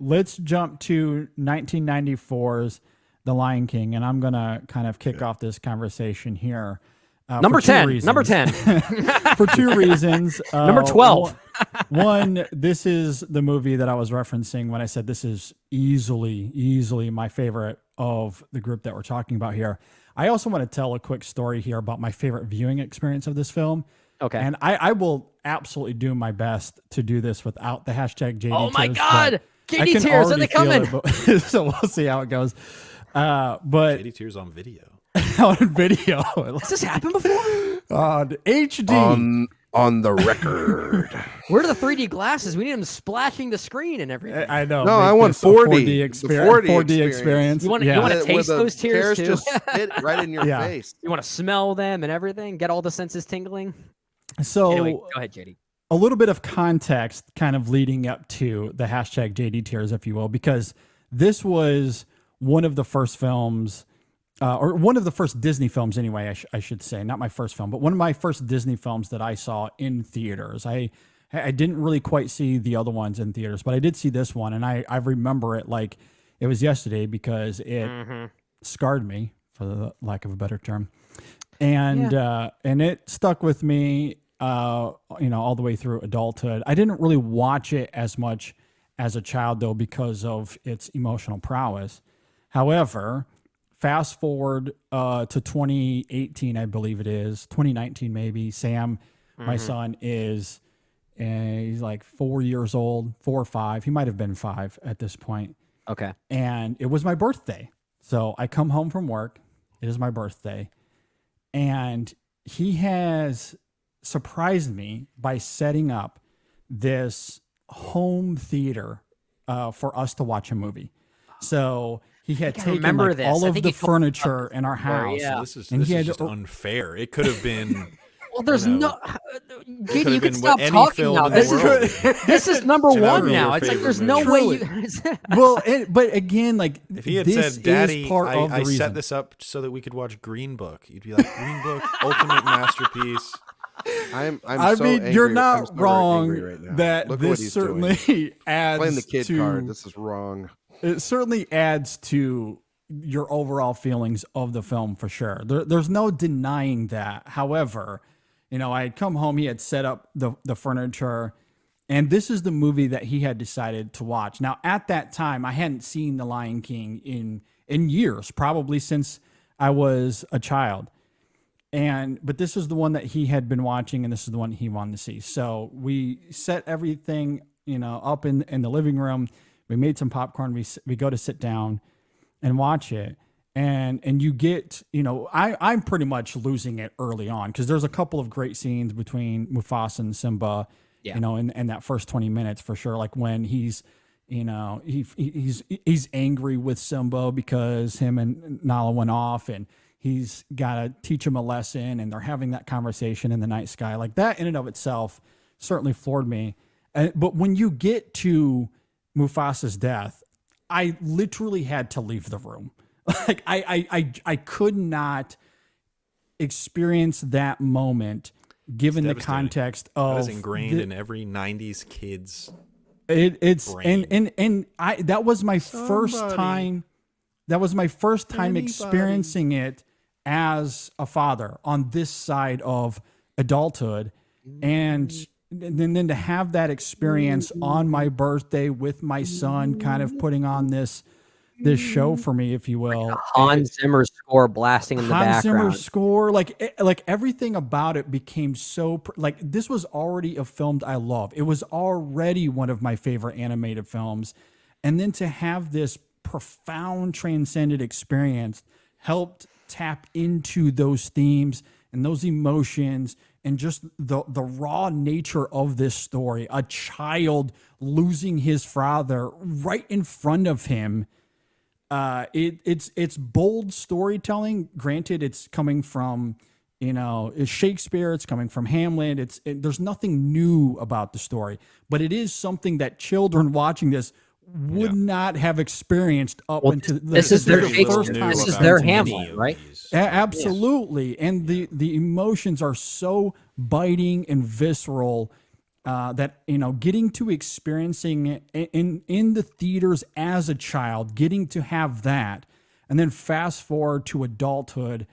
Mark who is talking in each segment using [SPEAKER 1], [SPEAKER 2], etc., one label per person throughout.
[SPEAKER 1] let's jump to 1994's The Lion King, and I'm gonna kind of kick off this conversation here.
[SPEAKER 2] Number 10. Number 10.
[SPEAKER 1] For two reasons.
[SPEAKER 2] Number 12.
[SPEAKER 1] One, this is the movie that I was referencing when I said this is easily my favorite of the group that we're talking about here. I also want to tell a quick story here about my favorite viewing experience of this film.
[SPEAKER 2] Okay.
[SPEAKER 1] And I will absolutely do my best to do this without the hashtag JD
[SPEAKER 2] Oh my
[SPEAKER 1] tears,
[SPEAKER 2] God. JD tears, are they coming?
[SPEAKER 1] So we'll see how it goes. But
[SPEAKER 3] JD tears on video.
[SPEAKER 1] On video.
[SPEAKER 2] Has this happened before?
[SPEAKER 1] On HD.
[SPEAKER 4] On the record.
[SPEAKER 2] Where are the 3D glasses? We need them splashing the screen and everything.
[SPEAKER 1] I know.
[SPEAKER 4] No, I want 4D.
[SPEAKER 1] Experience. 4D experience.
[SPEAKER 2] You want to taste those tears too?
[SPEAKER 4] Just spit right in your face.
[SPEAKER 2] You want to smell them and everything? Get all the senses tingling?
[SPEAKER 1] So,
[SPEAKER 2] anyway, go ahead, JD.
[SPEAKER 1] A little bit of context kind of leading up to the hashtag JD tears, if you will, because this was one of the first films, or one of the first Disney films anyway, I should say, not my first film, but one of my first Disney films that I saw in theaters. I didn't really quite see the other ones in theaters, but I did see this one, and I remember it like it was yesterday because it scarred me, for the lack of a better term. And it stuck with me, all the way through adulthood. I didn't really watch it as much as a child, though, because of its emotional prowess. However, fast forward to 2018, I believe it is, 2019 maybe. Sam, my son, he's like 4 years old, 4 or 5. He might have been 5 at this point.
[SPEAKER 2] Okay.
[SPEAKER 1] And it was my birthday. So I come home from work. It is my birthday. And he has surprised me by setting up this home theater for us to watch a movie. So he had taken all of the furniture in our house.
[SPEAKER 3] Yeah. This is just unfair. It could have been...
[SPEAKER 2] Well, there's JD, you can stop talking now. This is number one now. It's like there's no way you...
[SPEAKER 1] Well, but again, like,
[SPEAKER 3] if he had said, Daddy, I set this up so that we could watch Green Book, you'd be like, Green Book, ultimate masterpiece.
[SPEAKER 4] I mean,
[SPEAKER 1] you're not wrong right that this certainly adds
[SPEAKER 4] playing the kid
[SPEAKER 1] to...
[SPEAKER 4] card. This is wrong.
[SPEAKER 1] It certainly adds to your overall feelings of the film for sure. There's no denying that. However, I had come home, he had set up the furniture, and this is the movie that he had decided to watch. Now, at that time, I hadn't seen The Lion King in years, probably since I was a child. But this is the one that he had been watching, and this is the one he wanted to see. So we set everything, up in the living room. We made some popcorn. We go to sit down and watch it. And you get, I'm pretty much losing it early on because there's a couple of great scenes between Mufasa and Simba, in that first 20 minutes for sure. Like when he's angry with Simba because him and Nala went off and he's got to teach him a lesson and they're having that conversation in the night sky. Like that in and of itself certainly floored me. But when you get to Mufasa's death, I literally had to leave the room. Like I could not experience that moment given the context of
[SPEAKER 3] that is ingrained in every 90s kid's
[SPEAKER 1] it's
[SPEAKER 3] brain.
[SPEAKER 1] and that was my first time experiencing it as a father on this side of adulthood, and then to have that experience on my birthday with my son kind of putting on this show for me, if you will.
[SPEAKER 2] Like Hans Zimmer score blasting in the background.
[SPEAKER 1] Hans Zimmer score, like everything about it became so like this was already a film I love. It was already one of my favorite animated films, and then to have this profound transcendent experience helped tap into those themes and those emotions and just the raw nature of this story. A child losing his father right in front of him. It's bold storytelling. Granted, it's coming from, it's Shakespeare. It's coming from Hamlet. There's nothing new about the story, but it is something that children watching this would not have experienced up until
[SPEAKER 2] this is their first time. This is their Hamlet, right?
[SPEAKER 1] Absolutely, and the emotions are so biting and visceral that, getting to experiencing it in the theaters as a child, getting to have that, and then fast forward to adulthood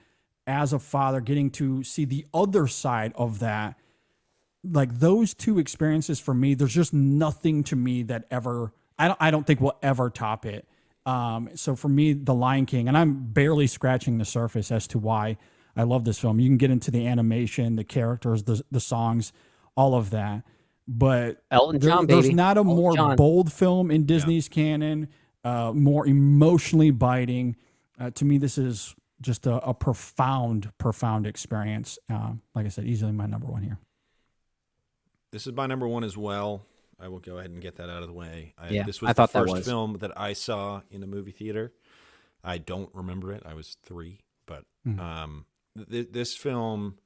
[SPEAKER 1] as a father, getting to see the other side of that. Like those two experiences for me, there's just nothing to me that ever, I don't think will ever top it. So for me, The Lion King, and I'm barely scratching the surface as to why I love this film. You can get into the animation, the characters, the songs, all of that. But
[SPEAKER 2] Elton John,
[SPEAKER 1] there's not a
[SPEAKER 2] Elton
[SPEAKER 1] more
[SPEAKER 2] John.
[SPEAKER 1] bold film in Disney's canon, more emotionally biting. To me, this is just a profound experience. Like I said, easily my number one here.
[SPEAKER 3] This is my number one as well. I will go ahead and get that out of the way. This was
[SPEAKER 2] I
[SPEAKER 3] the
[SPEAKER 2] thought
[SPEAKER 3] first film that I saw in a movie theater. I don't remember it. I was 3, but this film,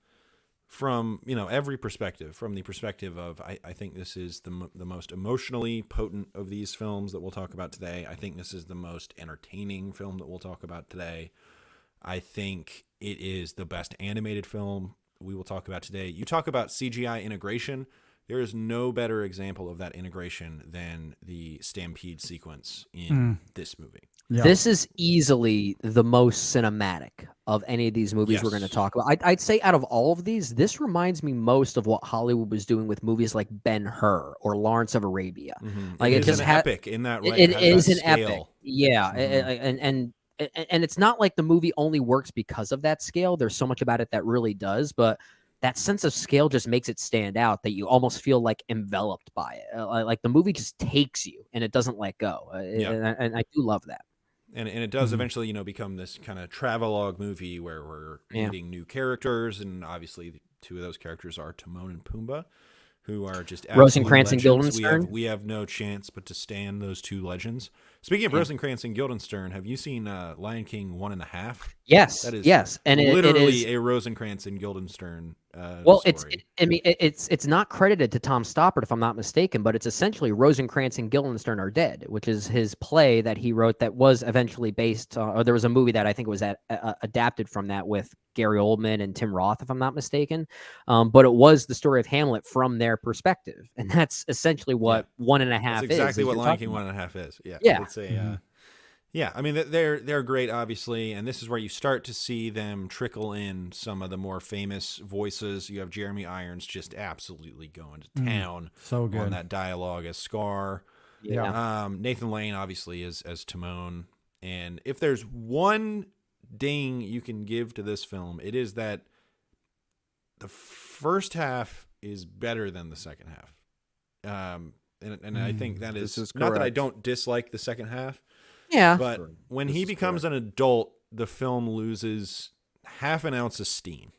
[SPEAKER 3] from every perspective, from the perspective of I think this is the most emotionally potent of these films that we'll talk about today. I think this is the most entertaining film that we'll talk about today. I think it is the best animated film we will talk about today. You talk about CGI integration. There is no better example of that integration than the stampede sequence in this movie.
[SPEAKER 1] Yeah.
[SPEAKER 2] This is easily the most cinematic of any of these movies we're going to talk about. I'd say out of all of these, this reminds me most of what Hollywood was doing with movies like Ben-Hur or Lawrence of Arabia. Like
[SPEAKER 3] it just an epic in that way.
[SPEAKER 2] It is an
[SPEAKER 3] scale.
[SPEAKER 2] epic. Yeah. And it's not like the movie only works because of that scale. There's so much about it that really does, but that sense of scale just makes it stand out, that you almost feel like enveloped by it. Like the movie just takes you and it doesn't let go. And I do love that.
[SPEAKER 3] And it does eventually, become this kind of travelogue movie where we're meeting new characters, and obviously 2 of those characters are Timon and Pumbaa, who are just
[SPEAKER 2] Rosencrantz and
[SPEAKER 3] legends.
[SPEAKER 2] Guildenstern.
[SPEAKER 3] We have no chance but to stand those 2 legends. Speaking of Rosencrantz and Guildenstern, have you seen Lion King 1.5?
[SPEAKER 2] Yes,
[SPEAKER 3] that is
[SPEAKER 2] yes, and
[SPEAKER 3] literally
[SPEAKER 2] it is
[SPEAKER 3] a Rosencrantz and Guildenstern.
[SPEAKER 2] Story. It's not credited to Tom Stoppard, if I'm not mistaken, but it's essentially Rosencrantz and Guildenstern Are Dead, which is his play that he wrote that was eventually based, or there was a movie that I think was adapted from that with Gary Oldman and Tim Roth, if I'm not mistaken. But it was the story of Hamlet from their perspective, and that's essentially what 1.5
[SPEAKER 3] that's
[SPEAKER 2] is.
[SPEAKER 3] Exactly what Lion King 1.5 is. Yeah. It's a. Yeah, I mean they're great, obviously, and this is where you start to see them trickle in some of the more famous voices. You have Jeremy Irons just absolutely going to town
[SPEAKER 1] so good
[SPEAKER 3] on that dialogue as Scar.
[SPEAKER 2] Yeah.
[SPEAKER 3] Nathan Lane obviously is as Timon, and if there's one ding you can give to this film, it is that the first half is better than the second half. And I think that is not that I don't dislike the second half.
[SPEAKER 2] Yeah.
[SPEAKER 3] But when he becomes an adult, the film loses half an ounce of steam.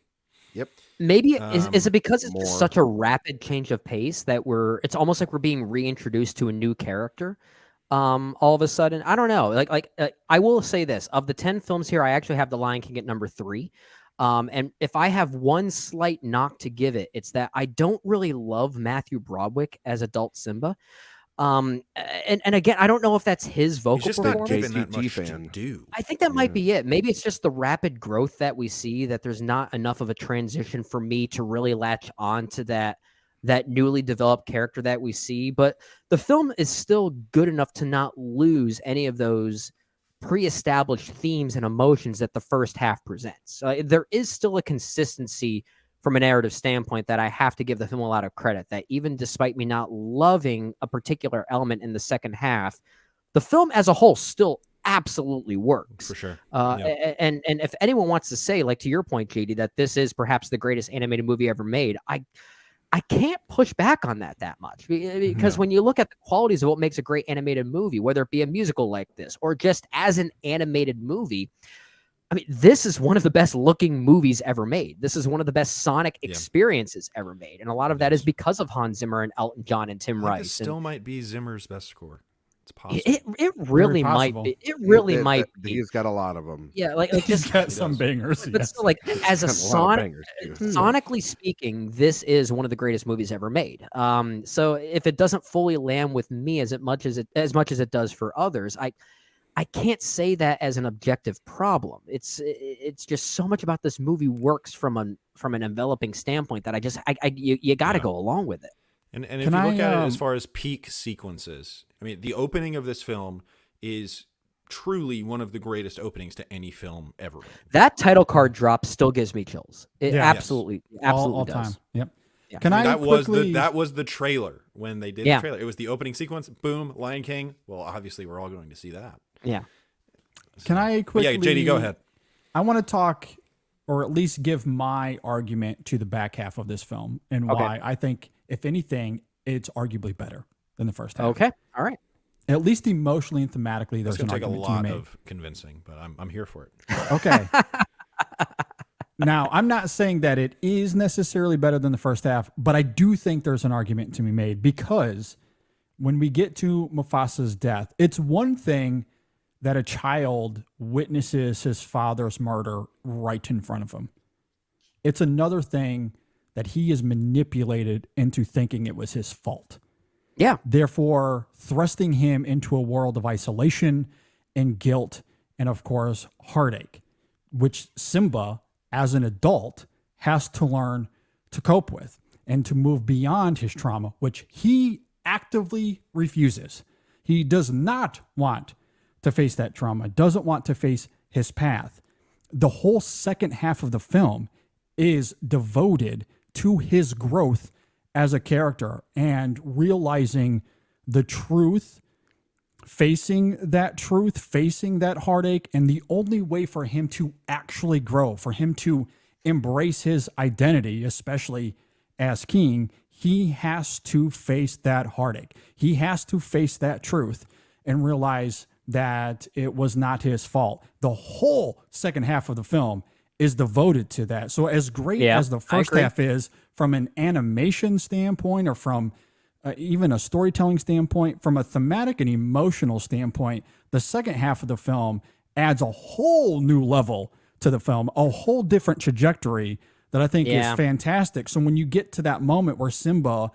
[SPEAKER 4] Yep.
[SPEAKER 2] Maybe is it because it's just such a rapid change of pace that it's almost like we're being reintroduced to a new character all of a sudden? I don't know. Like I will say this, of the 10 films here, I actually have The Lion King at number 3. And if I have one slight knock to give it, it's that I don't really love Matthew Broderick as adult Simba. And again, I don't know if that's his vocal
[SPEAKER 3] He's just
[SPEAKER 2] performance.
[SPEAKER 3] not given that much
[SPEAKER 4] fan.
[SPEAKER 3] to do.
[SPEAKER 2] I think that might be it. Maybe it's just the rapid growth that we see, that there's not enough of a transition for me to really latch on to that newly developed character that we see. But the film is still good enough to not lose any of those pre-established themes and emotions that the first half presents. There is still a consistency from a narrative standpoint that I have to give the film a lot of credit, that even despite me not loving a particular element in the second half, the film as a whole still absolutely works.
[SPEAKER 3] For sure.
[SPEAKER 2] And if anyone wants to say, like to your point, JD, that this is perhaps the greatest animated movie ever made, I can't push back on that much, because when you look at the qualities of what makes a great animated movie, whether it be a musical like this or just as an animated movie, I mean, this is one of the best looking movies ever made. This is one of the best sonic experiences ever made. And a lot of that is because of Hans Zimmer and Elton John and Tim Rice.
[SPEAKER 3] It still might be Zimmer's best score. It's possible.
[SPEAKER 2] It really might be. It really might be.
[SPEAKER 4] He's got a lot of them.
[SPEAKER 2] Yeah, like
[SPEAKER 1] he's got some bangers.
[SPEAKER 2] But still, like as a sonically speaking, this is one of the greatest movies ever made. So if it doesn't fully land with me as much as it does for others, I can't say that as an objective problem. It's just so much about this movie works from an enveloping standpoint that you got to go along with it.
[SPEAKER 3] And if you look at it as far as peak sequences, I mean, the opening of this film is truly one of the greatest openings to any film ever.
[SPEAKER 2] That title card drop still gives me chills. It
[SPEAKER 1] Yeah.
[SPEAKER 2] absolutely
[SPEAKER 1] all
[SPEAKER 2] does.
[SPEAKER 1] time. Yep.
[SPEAKER 2] Yeah.
[SPEAKER 1] Can I quickly...
[SPEAKER 3] that was the trailer when they did the trailer. It was the opening sequence. Boom, Lion King. Well, obviously we're all going to see that.
[SPEAKER 2] Yeah.
[SPEAKER 1] Can I quickly...
[SPEAKER 3] Yeah, JD, go ahead.
[SPEAKER 1] I want to talk, or at least give my argument to the back half of this film and why I think, if anything, it's arguably better than the first half.
[SPEAKER 2] Okay. All right.
[SPEAKER 1] At least emotionally and thematically, there's
[SPEAKER 3] It's going
[SPEAKER 1] an
[SPEAKER 3] to take a
[SPEAKER 1] argument to be
[SPEAKER 3] lot
[SPEAKER 1] made.
[SPEAKER 3] of convincing, but I'm here for it.
[SPEAKER 1] Okay. Now, I'm not saying that it is necessarily better than the first half, but I do think there's an argument to be made, because when we get to Mufasa's death, it's one thing that a child witnesses his father's murder right in front of him. It's another thing that he is manipulated into thinking it was his fault.
[SPEAKER 2] Yeah.
[SPEAKER 1] Therefore, thrusting him into a world of isolation and guilt and, of course, heartache, which Simba, as an adult, has to learn to cope with and to move beyond his trauma, which he actively refuses. He does not want to face that trauma, doesn't want to face his path. The whole second half of the film is devoted to his growth as a character and realizing the truth, facing that truth, facing that heartache. And the only way for him to actually grow, for him to embrace his identity, especially as king, he has to face that heartache. He has to face that truth and realize that it was not his fault. The whole second half of the film is devoted to that. So as great as the first half is from an animation standpoint, or from even a storytelling standpoint, from a thematic and emotional standpoint, the second half of the film adds a whole new level to the film, a whole different trajectory that I think is fantastic. So when you get to that moment where Simba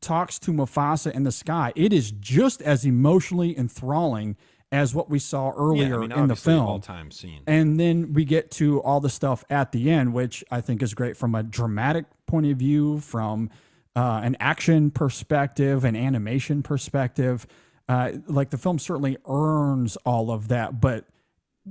[SPEAKER 1] talks to Mufasa in the sky, it is just as emotionally enthralling as what we saw earlier in the film.
[SPEAKER 3] All-time scene.
[SPEAKER 1] And then we get to all the stuff at the end, which I think is great from a dramatic point of view, from an action perspective, an animation perspective. Like, the film certainly earns all of that, but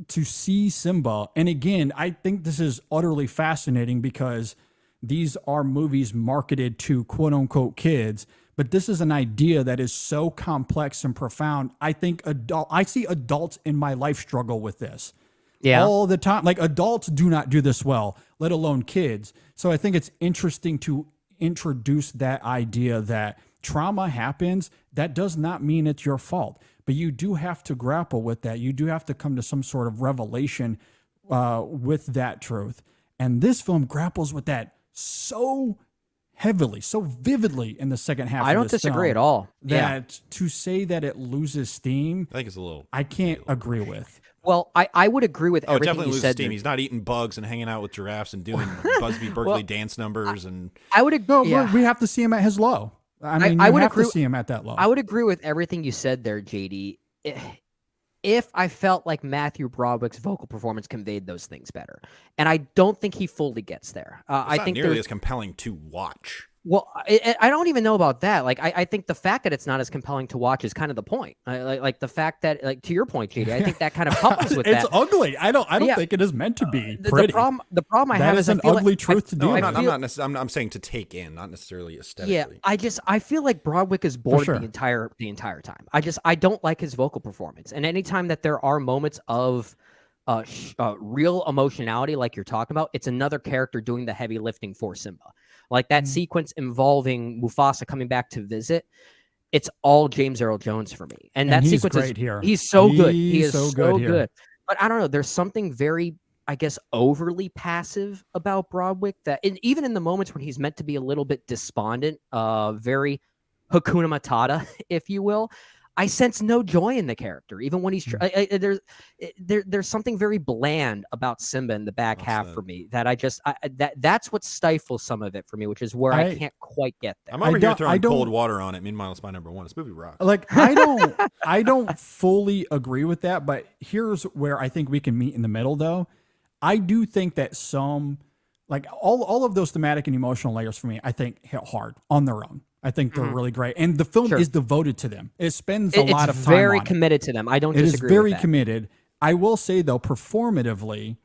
[SPEAKER 1] to see Simba, and again, I think this is utterly fascinating because these are movies marketed to quote unquote kids, but this is an idea that is so complex and profound. I think I see adults in my life struggle with this all the time. Like, adults do not do this well, let alone kids. So I think it's interesting to introduce that idea that trauma happens. That does not mean it's your fault, but you do have to grapple with that. You do have to come to some sort of revelation with that truth. And this film grapples with that so heavily, so vividly in the second half.
[SPEAKER 2] I don't disagree at all.
[SPEAKER 1] That to say that it loses steam,
[SPEAKER 3] I think it's a little.
[SPEAKER 1] I can't agree with.
[SPEAKER 2] Well, I would agree with
[SPEAKER 3] Oh, it
[SPEAKER 2] everything
[SPEAKER 3] definitely
[SPEAKER 2] you
[SPEAKER 3] loses
[SPEAKER 2] said.
[SPEAKER 3] steam. He's not eating bugs and hanging out with giraffes and doing Busby Berkeley dance numbers. And
[SPEAKER 2] I would agree.
[SPEAKER 1] No, we have to see him at his low. I mean,
[SPEAKER 2] I
[SPEAKER 1] you
[SPEAKER 2] would
[SPEAKER 1] have
[SPEAKER 2] agree,
[SPEAKER 1] to see him at that low.
[SPEAKER 2] I would agree with everything you said there, JD. If I felt like Matthew Broderick's vocal performance conveyed those things better, and I don't think he fully gets there. I think
[SPEAKER 3] nearly as compelling to watch.
[SPEAKER 2] Well, I don't even know about that. Like, I think the fact that it's not as compelling to watch is kind of the point. Like the fact that, like, to your point, JD, I think that kind of couples with
[SPEAKER 1] it's
[SPEAKER 2] that.
[SPEAKER 1] ugly. I don't think it is meant to be
[SPEAKER 2] The
[SPEAKER 1] pretty.
[SPEAKER 2] problem I
[SPEAKER 1] That
[SPEAKER 2] have
[SPEAKER 1] is
[SPEAKER 2] is
[SPEAKER 1] an ugly truth to deal with.
[SPEAKER 3] I'm saying to take in, not necessarily aesthetically.
[SPEAKER 2] Yeah, I feel like Broderick is bored
[SPEAKER 1] sure.
[SPEAKER 2] the entire time. I don't like his vocal performance, and anytime that there are moments of real emotionality, like you're talking about, it's another character doing the heavy lifting for Simba. Like that sequence involving Mufasa coming back to visit, it's all James Earl Jones for me. And that
[SPEAKER 1] he's
[SPEAKER 2] sequence
[SPEAKER 1] great here.
[SPEAKER 2] He's so good. He is
[SPEAKER 1] so
[SPEAKER 2] so
[SPEAKER 1] good
[SPEAKER 2] good. But I don't know. There's something very, I guess, overly passive about Broderick that, even in the moments when he's meant to be a little bit despondent, very Hakuna Matata, if you will, I sense no joy in the character, even when he's there's something very bland about Simba in the back half for me that that's what stifles some of it for me, which is where I can't quite get there.
[SPEAKER 3] I'm over here throwing cold water on it. Meanwhile, it's my number one. This movie rocks.
[SPEAKER 1] Like, I don't fully agree with that, but here's where I think we can meet in the middle, though. I do think that like all of those thematic and emotional layers for me, I think hit hard on their own. I think they're really great, and the film is devoted to them. It spends a lot of time.
[SPEAKER 2] It's very
[SPEAKER 1] on
[SPEAKER 2] committed to them. I don't
[SPEAKER 1] it. It is
[SPEAKER 2] disagree.
[SPEAKER 1] very
[SPEAKER 2] with that.
[SPEAKER 1] committed. I will say though, performatively,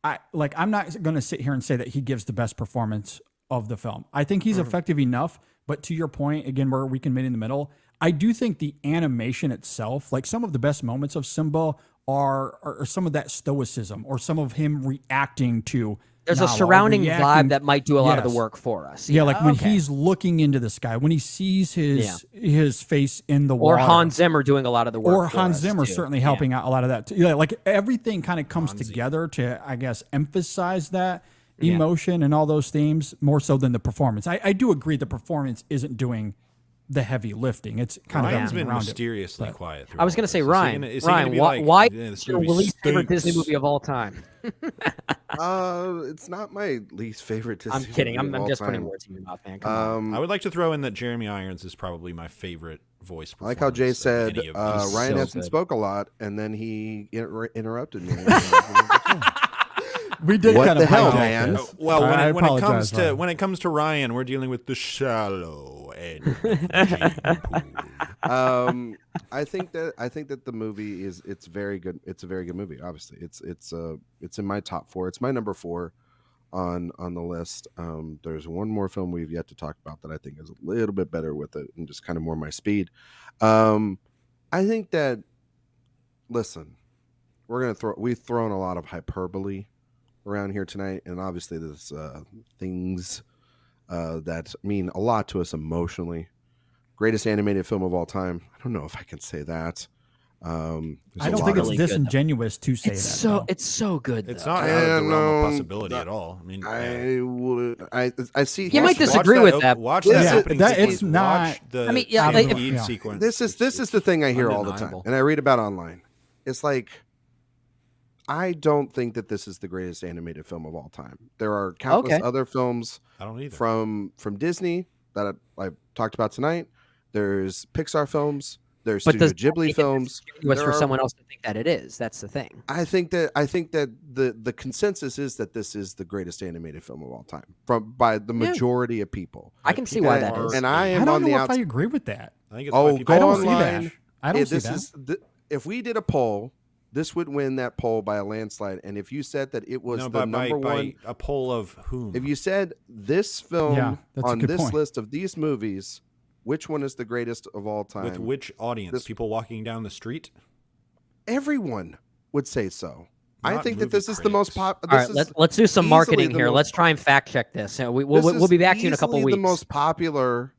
[SPEAKER 1] I'm not going to sit here and say that he gives the best performance of the film. I think he's effective enough, but to your point, again, where we can meet in the middle, I do think the animation itself, like some of the best moments of Simba are some of that stoicism or some of him reacting to.
[SPEAKER 2] There's a surrounding vibe that might do a lot of the work for us.
[SPEAKER 1] Yeah, like when he's looking into the sky, when he sees his face in the water.
[SPEAKER 2] Or Hans Zimmer doing a lot of the work.
[SPEAKER 1] Or Hans Zimmer certainly helping out a lot of that too. Yeah, like everything kind of comes together to, I guess, emphasize that emotion and all those themes more so than the performance. I do agree the performance isn't doing the heavy lifting. It's kind
[SPEAKER 3] Ryan's
[SPEAKER 1] of
[SPEAKER 3] been
[SPEAKER 1] around
[SPEAKER 3] mysteriously quiet.
[SPEAKER 2] I was going to say, Ryan,
[SPEAKER 3] like,
[SPEAKER 2] why is your least favorite Disney movie of all time?
[SPEAKER 4] It's not my least favorite Disney
[SPEAKER 2] I'm kidding.
[SPEAKER 4] movie of
[SPEAKER 2] I'm
[SPEAKER 4] all
[SPEAKER 2] just
[SPEAKER 4] time.
[SPEAKER 2] putting words in your mouth, man. Come on.
[SPEAKER 3] I would like to throw in that Jeremy Irons is probably my favorite voice.
[SPEAKER 4] I like how Jay said Ryan
[SPEAKER 2] so
[SPEAKER 4] hasn't
[SPEAKER 2] good.
[SPEAKER 4] spoke a lot, and then he interrupted me.
[SPEAKER 1] We did
[SPEAKER 4] What
[SPEAKER 1] kind
[SPEAKER 4] the
[SPEAKER 1] of
[SPEAKER 4] hell,
[SPEAKER 1] hijack
[SPEAKER 4] man?
[SPEAKER 1] this.
[SPEAKER 3] Well,
[SPEAKER 1] I
[SPEAKER 3] when it comes
[SPEAKER 1] apologize,
[SPEAKER 3] to
[SPEAKER 1] Ryan.
[SPEAKER 3] when it comes to Ryan, we're dealing with the shallow end. Of the pool.
[SPEAKER 4] I think that the movie it's very good. It's a very good movie. Obviously, it's in my top 4. It's my number 4 on the list. There's one more film we've yet to talk about that I think is a little bit better with it and just kind of more my speed. I think that listen, we've thrown a lot of hyperbole around here tonight, and obviously there's things that mean a lot to us emotionally. Greatest animated film of all time. I don't know if I can say that.
[SPEAKER 1] I don't think it's disingenuous to say that.
[SPEAKER 2] It's so good.
[SPEAKER 3] It's
[SPEAKER 2] though.
[SPEAKER 3] not out of the realm of possibility at all. I mean,
[SPEAKER 4] I see.
[SPEAKER 2] You might disagree with that.
[SPEAKER 3] Watch
[SPEAKER 4] This
[SPEAKER 3] that
[SPEAKER 4] is-
[SPEAKER 3] opening
[SPEAKER 1] that-
[SPEAKER 3] sequence.
[SPEAKER 1] it's not-
[SPEAKER 3] Watch the
[SPEAKER 2] I mean, yeah,
[SPEAKER 3] lead sequence.
[SPEAKER 4] This is the thing I hear all the time,
[SPEAKER 3] undeniable.
[SPEAKER 4] and I read about online. It's like, I don't think that this is the greatest animated film of all time. There are countless other films
[SPEAKER 3] I don't either.
[SPEAKER 4] from Disney that I talked about tonight. There's Pixar films. There's
[SPEAKER 2] But
[SPEAKER 4] Studio
[SPEAKER 2] does that make
[SPEAKER 4] Ghibli
[SPEAKER 2] it
[SPEAKER 4] films.
[SPEAKER 2] disingenuous
[SPEAKER 4] There
[SPEAKER 2] for
[SPEAKER 4] are-
[SPEAKER 2] someone else to think that it is. That's the thing.
[SPEAKER 4] I think that the consensus is that this is the greatest animated film of all time by the majority of people.
[SPEAKER 2] I can see why
[SPEAKER 4] And-
[SPEAKER 2] that is.
[SPEAKER 4] And I
[SPEAKER 1] I
[SPEAKER 4] am
[SPEAKER 1] don't
[SPEAKER 4] on
[SPEAKER 1] know
[SPEAKER 4] the
[SPEAKER 1] if I
[SPEAKER 4] outside.
[SPEAKER 1] agree with that.
[SPEAKER 3] I think it's why people
[SPEAKER 4] Go
[SPEAKER 1] I don't see
[SPEAKER 4] online.
[SPEAKER 1] that. I don't see that.
[SPEAKER 4] If we did a poll, this would win that poll by a landslide. And if you said that it was the number one,
[SPEAKER 3] a poll of whom?
[SPEAKER 4] if you said this film
[SPEAKER 1] that's a
[SPEAKER 4] on
[SPEAKER 1] good
[SPEAKER 4] this
[SPEAKER 1] point.
[SPEAKER 4] list of these movies, which one is the greatest of all time?
[SPEAKER 3] With which audience? People walking down the street?
[SPEAKER 4] Everyone would say so. I
[SPEAKER 3] Not
[SPEAKER 4] think that
[SPEAKER 3] movie
[SPEAKER 4] this is the most
[SPEAKER 3] critics.
[SPEAKER 4] popular.
[SPEAKER 2] All right, let's do some
[SPEAKER 4] easily
[SPEAKER 2] marketing
[SPEAKER 4] the
[SPEAKER 2] here.
[SPEAKER 4] most-
[SPEAKER 2] Let's try and fact check this. We'll be back to you in a couple weeks.
[SPEAKER 4] The most popular,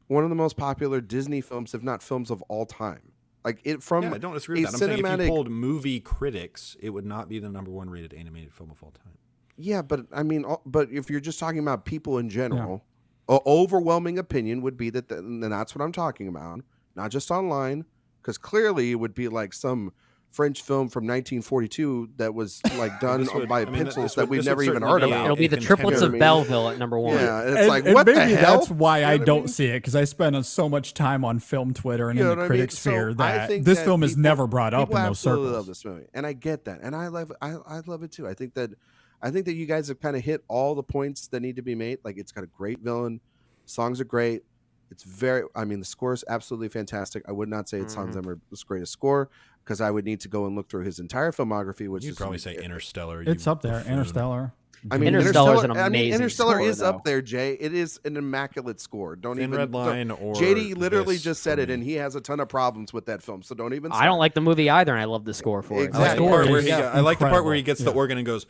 [SPEAKER 4] one of the most popular Disney films, if not films of all time. Like it from
[SPEAKER 3] Yeah, I don't disagree with
[SPEAKER 4] a
[SPEAKER 3] that. I'm saying if
[SPEAKER 4] cinematic-
[SPEAKER 3] you polled movie critics, it would not be the number 1 rated animated film of all time.
[SPEAKER 4] Yeah, but I mean, but if you're just talking about people in general, a overwhelming opinion would be that, and that's what I'm talking about, not just online, because clearly it would be like some French film from 1942 that was like done
[SPEAKER 3] This would-
[SPEAKER 4] by
[SPEAKER 3] I mean,
[SPEAKER 4] pencils
[SPEAKER 3] this
[SPEAKER 4] that
[SPEAKER 3] would-
[SPEAKER 4] we've
[SPEAKER 3] this
[SPEAKER 4] never
[SPEAKER 3] would
[SPEAKER 4] even
[SPEAKER 3] certainly
[SPEAKER 4] heard
[SPEAKER 3] be
[SPEAKER 4] about.
[SPEAKER 2] It'll be the
[SPEAKER 3] a
[SPEAKER 2] triplets
[SPEAKER 3] contender.
[SPEAKER 2] of Belleville at number 1.
[SPEAKER 4] Yeah, and it's
[SPEAKER 1] And-
[SPEAKER 4] like,
[SPEAKER 1] and
[SPEAKER 4] what the
[SPEAKER 1] maybe
[SPEAKER 4] hell?
[SPEAKER 1] that's why
[SPEAKER 4] You
[SPEAKER 1] I
[SPEAKER 4] know what
[SPEAKER 1] don't
[SPEAKER 4] mean?
[SPEAKER 1] see it, because I spend so much time on film Twitter and
[SPEAKER 4] You know
[SPEAKER 1] in the
[SPEAKER 4] what I mean?
[SPEAKER 1] critic
[SPEAKER 4] So
[SPEAKER 1] sphere
[SPEAKER 4] I
[SPEAKER 1] that
[SPEAKER 4] think
[SPEAKER 1] this
[SPEAKER 4] that
[SPEAKER 1] film is
[SPEAKER 4] people-
[SPEAKER 1] never brought up
[SPEAKER 4] people
[SPEAKER 1] in those
[SPEAKER 4] absolutely
[SPEAKER 1] circles.
[SPEAKER 4] love this movie, and I get that, and I love it too. I think that you guys have kind of hit all the points that need to be made. Like, it's got a great villain, songs are great. It's the score is absolutely fantastic. I would not say it's Hans Zimmer's greatest score, because I would need to go and look through his entire filmography, which
[SPEAKER 3] You'd
[SPEAKER 4] is
[SPEAKER 3] probably say Interstellar.
[SPEAKER 1] It's up there. Interstellar.
[SPEAKER 4] I mean,
[SPEAKER 2] Interstellar's an
[SPEAKER 4] Interstellar,
[SPEAKER 2] amazing
[SPEAKER 4] Interstellar
[SPEAKER 2] score,
[SPEAKER 4] is
[SPEAKER 2] though.
[SPEAKER 4] up there, Jay. It is an immaculate score. Don't
[SPEAKER 3] Thin
[SPEAKER 4] even
[SPEAKER 3] Red Line or
[SPEAKER 4] JD literally
[SPEAKER 3] this
[SPEAKER 4] just said
[SPEAKER 3] for
[SPEAKER 4] it,
[SPEAKER 3] me.
[SPEAKER 4] and he has a ton of problems with that film. So don't even.
[SPEAKER 2] I don't like the movie either, and I love the score for it.
[SPEAKER 4] Exactly.
[SPEAKER 3] I like the part where
[SPEAKER 1] Yeah.
[SPEAKER 3] I like the part where he
[SPEAKER 1] Incredible.
[SPEAKER 3] gets the organ and goes.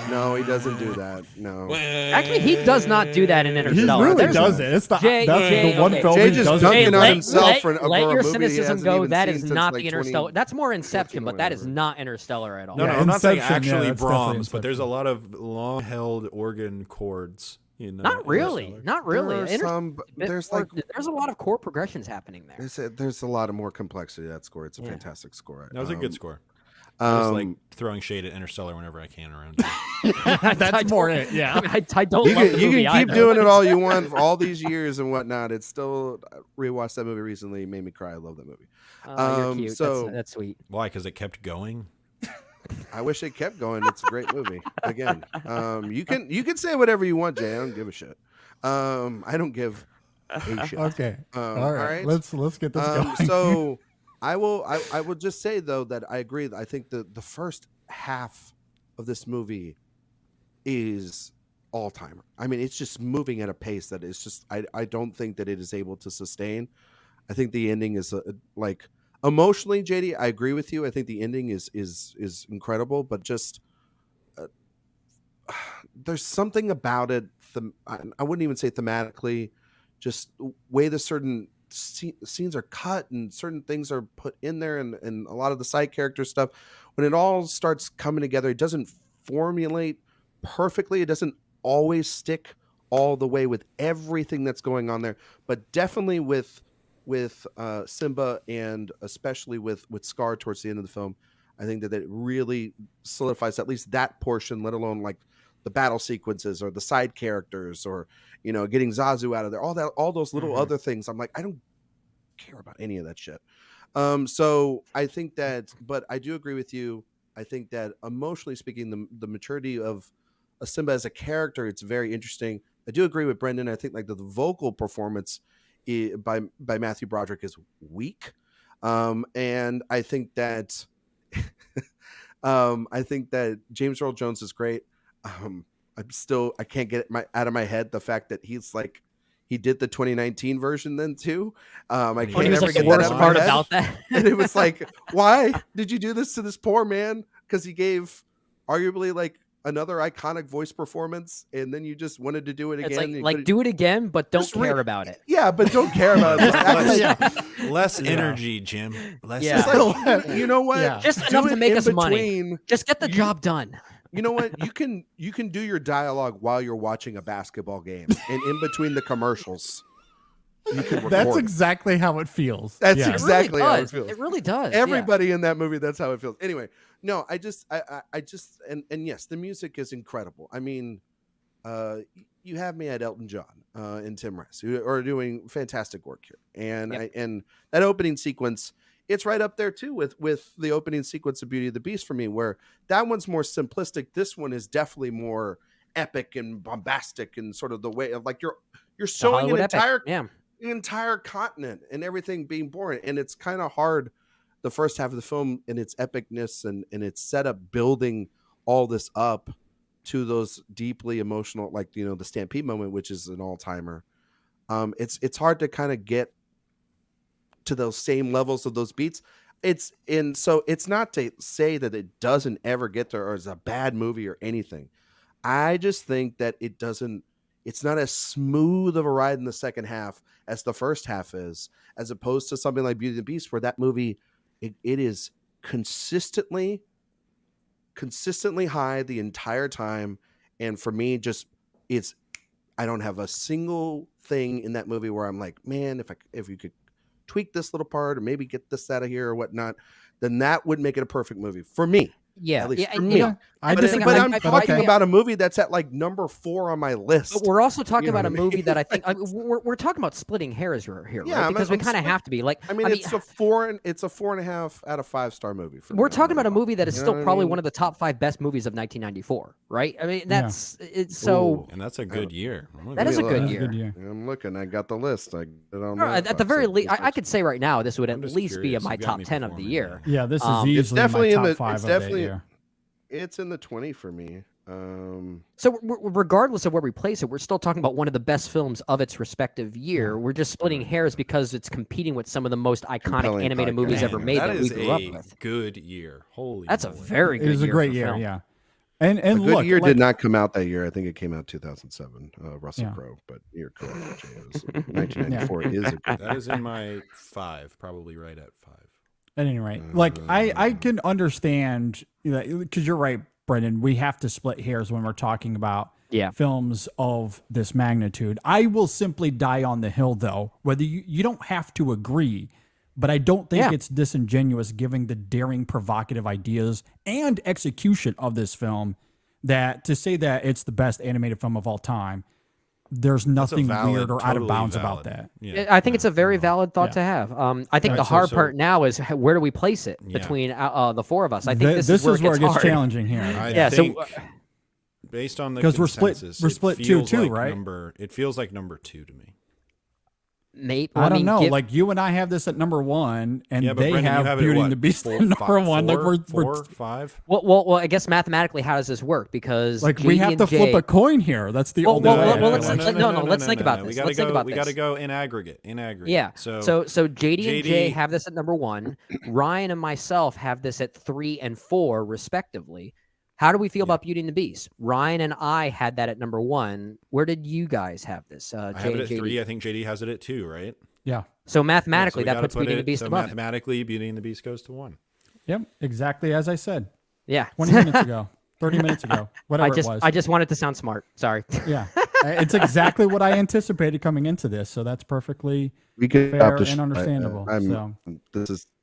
[SPEAKER 4] No, he doesn't do that. No.
[SPEAKER 2] Actually, he does not do that in
[SPEAKER 1] He
[SPEAKER 2] Interstellar.
[SPEAKER 1] really
[SPEAKER 2] There's-
[SPEAKER 1] does it. It's the,
[SPEAKER 2] Jay-
[SPEAKER 1] that's
[SPEAKER 2] Jay,
[SPEAKER 1] the one
[SPEAKER 2] okay.
[SPEAKER 1] film
[SPEAKER 4] Jay
[SPEAKER 1] he
[SPEAKER 4] just
[SPEAKER 1] does
[SPEAKER 4] dunking
[SPEAKER 1] it.
[SPEAKER 4] on
[SPEAKER 2] let,
[SPEAKER 4] himself
[SPEAKER 2] let,
[SPEAKER 4] for a
[SPEAKER 2] let your
[SPEAKER 4] movie he
[SPEAKER 2] cynicism
[SPEAKER 4] hasn't
[SPEAKER 2] go.
[SPEAKER 4] even
[SPEAKER 2] That
[SPEAKER 4] seen
[SPEAKER 2] is
[SPEAKER 4] since,
[SPEAKER 2] not
[SPEAKER 4] like,
[SPEAKER 2] the Interstellar.
[SPEAKER 4] 20
[SPEAKER 2] That's more Inception, but that is
[SPEAKER 4] whatever.
[SPEAKER 2] not Interstellar at all.
[SPEAKER 3] No,
[SPEAKER 1] Yeah,
[SPEAKER 3] I'm not saying
[SPEAKER 1] Inception,
[SPEAKER 3] actually
[SPEAKER 1] yeah, that's definitely
[SPEAKER 3] Brahms, but there's a
[SPEAKER 1] Inception.
[SPEAKER 3] lot of long-held organ chords.
[SPEAKER 2] Not really. Not really.
[SPEAKER 4] There are some, but there's like
[SPEAKER 2] there's a lot of chord progressions happening there.
[SPEAKER 4] there's a lot of more complexity to that score. It's a
[SPEAKER 2] Yeah.
[SPEAKER 4] fantastic score.
[SPEAKER 3] That was a good score. I just like
[SPEAKER 4] Um,
[SPEAKER 3] throwing shade at Interstellar whenever I can around here.
[SPEAKER 1] That's more it. Yeah.
[SPEAKER 2] I don't
[SPEAKER 4] you
[SPEAKER 2] love
[SPEAKER 4] can,
[SPEAKER 2] the
[SPEAKER 4] you
[SPEAKER 2] movie
[SPEAKER 4] can keep
[SPEAKER 2] either.
[SPEAKER 4] doing it all you want for all these years and whatnot. It's still rewatched that movie recently. It made me cry. I love that movie.
[SPEAKER 2] You're cute.
[SPEAKER 4] so-
[SPEAKER 2] that's sweet.
[SPEAKER 3] Why? Because it kept going.
[SPEAKER 4] I wish it kept going. It's a great movie. Again, you can say whatever you want, Jay. I don't give a shit. I don't give a shit.
[SPEAKER 1] Okay.
[SPEAKER 4] All right.
[SPEAKER 1] Let's get this going.
[SPEAKER 4] So I will just say though that I agree. I think the first half of this movie is all timer. I mean, it's just moving at a pace that is just I don't think that it is able to sustain. I think the ending is like emotionally, JD. I agree with you. I think the ending is incredible, but just there's something about it. I wouldn't even say thematically, just way the certain scenes are cut and certain things are put in there, and a lot of the side character stuff. When it all starts coming together, it doesn't formulate perfectly. It doesn't always stick all the way with everything that's going on there, but definitely with Simba, and especially with Scar towards the end of the film, I think that it really solidifies at least that portion, let alone like the battle sequences or the side characters, or getting Zazu out of there, all those little other things. I'm like, I don't care about any of that shit. So I think that, but I do agree with you. I think that emotionally speaking, the maturity of a Simba as a character, it's very interesting. I do agree with Brendan. I think like the vocal performance by Matthew Broderick is weak, and I think that I think that James Earl Jones is great. I can't get it out of my head the fact that he's like, he did the 2019 version then too. I can't ever get that out of my head.
[SPEAKER 2] About that.
[SPEAKER 4] And it was like, why did you do this to this poor man? Because he gave arguably like another iconic voice performance, and then you just wanted to do it again.
[SPEAKER 2] It's like do it again, but don't care about it.
[SPEAKER 4] Yeah, but don't care about it.
[SPEAKER 3] Less energy, Jim. Less.
[SPEAKER 2] Yeah.
[SPEAKER 4] Like, you know what?
[SPEAKER 1] Yeah.
[SPEAKER 2] Just enough to make us money. Just get the job done.
[SPEAKER 4] You know what? You can do your dialogue while you're watching a basketball game, and in between the commercials, you can record.
[SPEAKER 1] That's exactly how it feels.
[SPEAKER 4] That's
[SPEAKER 1] Yeah.
[SPEAKER 4] exactly how it feels.
[SPEAKER 2] It really does.
[SPEAKER 4] Everybody in that movie, that's how it feels. Anyway, no, I just and yes, the music is incredible. I mean, you have me at Elton John and Tim Rice, who are doing fantastic work here, and and that opening sequence, it's right up there too with the opening sequence of Beauty and the Beast for me, where that one's more simplistic. This one is definitely more epic and bombastic, and sort of the way of like you're showing an entire continent and everything being born, and it's kind of hard the first half of the film in its epicness and its setup, building all this up to those deeply emotional, like the Stampede moment, which is an all-timer. It's hard to kind of get to those same levels of those beats. So it's not to say that it doesn't ever get there or is a bad movie or anything. I just think that it's not as smooth of a ride in the second half as the first half is, as opposed to something like Beauty and the Beast, where that movie, it is consistently high the entire time. And for me, I don't have a single thing in that movie where I'm like, man, if you could tweak this little part or maybe get this out of here or whatnot, then that would make it a perfect movie for me.
[SPEAKER 2] Yeah,
[SPEAKER 4] at least for
[SPEAKER 2] and
[SPEAKER 4] me.
[SPEAKER 1] I'm
[SPEAKER 4] talking about a movie that's at like number 4 on my list.
[SPEAKER 2] But we're also talking about a movie that I think we're talking about splitting hairs here,
[SPEAKER 4] yeah,
[SPEAKER 2] right? Because we kind of have to be like.
[SPEAKER 4] I mean, it's a 4.5 out of 5-star movie. For
[SPEAKER 2] we're
[SPEAKER 4] me.
[SPEAKER 2] talking about a movie that is still probably one of the top 5 best movies of 1994, right? I mean, it's so.
[SPEAKER 3] And that's a good year.
[SPEAKER 2] That is a good year.
[SPEAKER 4] I'm looking. I got the list.
[SPEAKER 2] At the very least, I could say right now this would at least be in my top 10 of the year.
[SPEAKER 1] Yeah, this is easily
[SPEAKER 4] it's definitely
[SPEAKER 1] my top
[SPEAKER 4] in the
[SPEAKER 1] 5
[SPEAKER 4] it's
[SPEAKER 1] of
[SPEAKER 4] definitely
[SPEAKER 1] the year.
[SPEAKER 4] It's in the 20 for me.
[SPEAKER 2] So regardless of where we place it, we're still talking about one of the best films of its respective year. We're just splitting hairs because it's competing with some of the most iconic animated movies ever made that we grew up with.
[SPEAKER 3] Good year. Holy.
[SPEAKER 2] That's a very good year.
[SPEAKER 1] It was a great year,
[SPEAKER 2] film.
[SPEAKER 1] yeah. And
[SPEAKER 4] a good
[SPEAKER 1] look,
[SPEAKER 4] year did not come out that year. I think it came out 2007. Russell Crowe, but you're correct. Jay. 1994 is a good.
[SPEAKER 3] That is in my 5, probably right at 5.
[SPEAKER 1] At any rate, like I can understand because you're right, Brendan. We have to split hairs when we're talking about films of this magnitude. I will simply die on the hill, though, whether you don't have to agree, but I don't think it's disingenuous given the daring, provocative ideas and execution of this film that to say that it's the best animated film of all time. There's nothing weird or out of bounds about that.
[SPEAKER 3] Yeah.
[SPEAKER 2] I think it's a very valid thought to have. I think the hard part now is where do we place it between the 4 of us? I think this is where it gets
[SPEAKER 1] challenging here.
[SPEAKER 3] I think based on the
[SPEAKER 1] 'Cause we're split-
[SPEAKER 3] consensus,
[SPEAKER 1] we're
[SPEAKER 3] it
[SPEAKER 1] split
[SPEAKER 3] feels
[SPEAKER 1] 2-2,
[SPEAKER 3] like
[SPEAKER 1] right?
[SPEAKER 3] It feels like number 2 to me.
[SPEAKER 2] Maybe
[SPEAKER 1] I don't know.
[SPEAKER 2] give-
[SPEAKER 1] Like you and I have this at number 1, and
[SPEAKER 3] Yeah, but
[SPEAKER 1] they
[SPEAKER 3] Brendan, you
[SPEAKER 1] have
[SPEAKER 3] have it
[SPEAKER 1] Beauty
[SPEAKER 3] at
[SPEAKER 1] and the
[SPEAKER 3] what,
[SPEAKER 1] Beast
[SPEAKER 3] four,
[SPEAKER 1] at number
[SPEAKER 3] five,
[SPEAKER 1] 1. Like we're
[SPEAKER 3] 4, 5.
[SPEAKER 2] well, I guess mathematically, how does this work? Because
[SPEAKER 1] like we
[SPEAKER 2] JD
[SPEAKER 1] have
[SPEAKER 2] and
[SPEAKER 1] to
[SPEAKER 2] Jay,
[SPEAKER 1] flip a coin here. That's the
[SPEAKER 2] Well,
[SPEAKER 1] only
[SPEAKER 2] well,
[SPEAKER 1] way.
[SPEAKER 2] well, let's- let's think about
[SPEAKER 3] We
[SPEAKER 2] this.
[SPEAKER 3] gotta
[SPEAKER 2] Let's think
[SPEAKER 3] go.
[SPEAKER 2] about
[SPEAKER 3] We
[SPEAKER 2] this.
[SPEAKER 3] gotta go in aggregate. In aggregate.
[SPEAKER 2] Yeah.
[SPEAKER 3] So
[SPEAKER 2] So JD and Jay
[SPEAKER 3] JD
[SPEAKER 2] have this at number 1. Ryan and myself have this at 3 and 4, respectively. How do we feel about Beauty and the Beast? Ryan and I had that at number 1. Where did you guys have this?
[SPEAKER 3] I
[SPEAKER 2] Jay
[SPEAKER 3] have it
[SPEAKER 2] and
[SPEAKER 3] at
[SPEAKER 2] JD?
[SPEAKER 3] 3. I think JD has it at 2, right?
[SPEAKER 1] Yeah.
[SPEAKER 2] So
[SPEAKER 3] Yeah,
[SPEAKER 2] mathematically,
[SPEAKER 3] we
[SPEAKER 2] that
[SPEAKER 3] gotta
[SPEAKER 2] puts
[SPEAKER 3] put
[SPEAKER 2] Beauty and the
[SPEAKER 3] it-
[SPEAKER 2] Beast
[SPEAKER 3] so
[SPEAKER 2] above it.
[SPEAKER 3] mathematically, Beauty and the Beast goes to 1.
[SPEAKER 1] Yep. Exactly as I said
[SPEAKER 2] Yeah.
[SPEAKER 1] 20 minutes ago, 30 minutes ago, whatever it was.
[SPEAKER 2] I just wanted to sound smart. Sorry.
[SPEAKER 1] Yeah. It's exactly what I anticipated coming into this. So that's perfectly
[SPEAKER 4] We could
[SPEAKER 1] fair
[SPEAKER 4] stop the
[SPEAKER 1] and understandable. So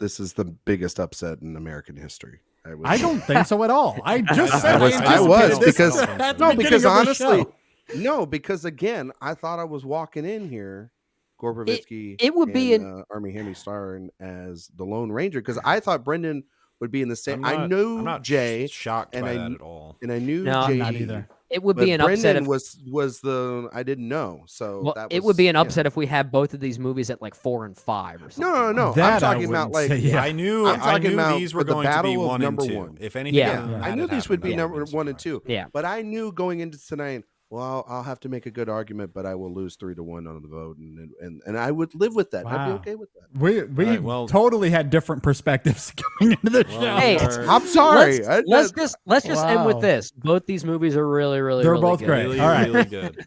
[SPEAKER 4] This is the biggest upset in American history.
[SPEAKER 1] I don't think so at all. I just said
[SPEAKER 4] I was because
[SPEAKER 1] at the
[SPEAKER 4] no,
[SPEAKER 1] beginning
[SPEAKER 4] because
[SPEAKER 1] of the
[SPEAKER 4] honestly,
[SPEAKER 1] show.
[SPEAKER 4] no, because again, I thought I was walking in here, Gorpovitsky.
[SPEAKER 2] It would be
[SPEAKER 4] and, Army Hammy starring as the Lone Ranger because I thought Brendan would be in the same. I
[SPEAKER 3] I'm
[SPEAKER 4] knew
[SPEAKER 3] not
[SPEAKER 4] Jay,
[SPEAKER 3] shocked
[SPEAKER 4] and
[SPEAKER 3] by
[SPEAKER 4] I
[SPEAKER 3] that
[SPEAKER 4] kn-
[SPEAKER 3] at all.
[SPEAKER 4] and I knew
[SPEAKER 2] No, I'm
[SPEAKER 4] JD.
[SPEAKER 1] not either.
[SPEAKER 2] It would
[SPEAKER 4] But
[SPEAKER 2] be an upset
[SPEAKER 4] Brendan
[SPEAKER 2] if
[SPEAKER 4] was the I didn't know. So
[SPEAKER 2] well,
[SPEAKER 4] that
[SPEAKER 2] it
[SPEAKER 4] was,
[SPEAKER 2] would be an
[SPEAKER 4] yeah.
[SPEAKER 2] upset if we had both of these movies at like 4 and 5 or something.
[SPEAKER 4] No.
[SPEAKER 1] That I
[SPEAKER 4] I'm talking about
[SPEAKER 1] wouldn't
[SPEAKER 4] like
[SPEAKER 1] say, yeah.
[SPEAKER 3] I knew
[SPEAKER 4] I'm talking about
[SPEAKER 3] these
[SPEAKER 4] for
[SPEAKER 3] were
[SPEAKER 4] the
[SPEAKER 3] going to be
[SPEAKER 4] battle of
[SPEAKER 3] 1 and
[SPEAKER 4] number
[SPEAKER 3] 2.
[SPEAKER 4] one.
[SPEAKER 3] If anything,
[SPEAKER 2] Yeah.
[SPEAKER 3] bad
[SPEAKER 4] I knew
[SPEAKER 3] had
[SPEAKER 4] these would be
[SPEAKER 3] happened, I
[SPEAKER 4] number
[SPEAKER 3] wouldn't be
[SPEAKER 4] 1 and
[SPEAKER 3] surprised.
[SPEAKER 4] 2.
[SPEAKER 2] Yeah.
[SPEAKER 4] But I knew going into tonight, well, I'll have to make a good argument, but I will lose 3-1 on the vote, and I would live with that. I'd be
[SPEAKER 1] Wow.
[SPEAKER 4] okay with that.
[SPEAKER 1] We
[SPEAKER 3] right, well-
[SPEAKER 1] totally had different perspectives coming into the
[SPEAKER 3] Well,
[SPEAKER 1] show.
[SPEAKER 2] Hey,
[SPEAKER 4] I'm sorry.
[SPEAKER 2] Let's just end with
[SPEAKER 1] Wow.
[SPEAKER 2] this. Both these movies are really, really,
[SPEAKER 1] They're
[SPEAKER 2] really
[SPEAKER 1] both
[SPEAKER 2] good.
[SPEAKER 1] great.
[SPEAKER 3] Really,
[SPEAKER 1] All right.
[SPEAKER 3] really good.